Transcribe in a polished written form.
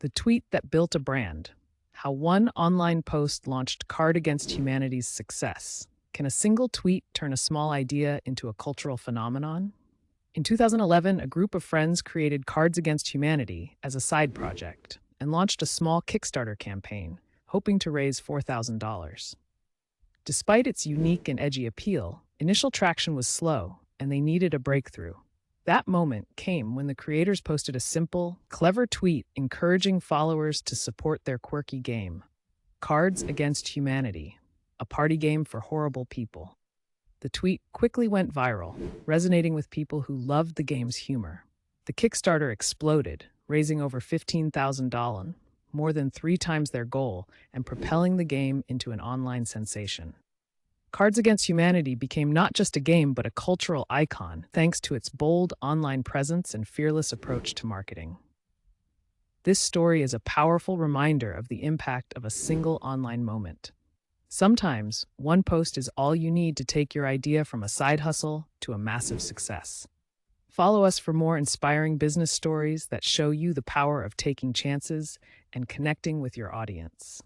The tweet that built a brand. How one online post launched Card Against Humanity's success. Can a single tweet turn a small idea into a cultural phenomenon? In 2011, a group of friends created Cards Against Humanity as a side project and launched a small Kickstarter campaign, hoping to raise $4,000. Despite its unique and edgy appeal, initial traction was slow, and they needed a breakthrough. That moment came when the creators posted a simple, clever tweet encouraging followers to support their quirky game, Cards Against Humanity, a party game for horrible people. The tweet quickly went viral, resonating with people who loved the game's humor. The Kickstarter exploded, raising over $15,000, more than 3 times their goal, and propelling the game into an online sensation. Cards Against Humanity became not just a game but a cultural icon thanks to its bold online presence and fearless approach to marketing. This story is a powerful reminder of the impact of a single online moment. Sometimes, one post is all you need to take your idea from a side hustle to a massive success. Follow us for more inspiring business stories that show you the power of taking chances and connecting with your audience.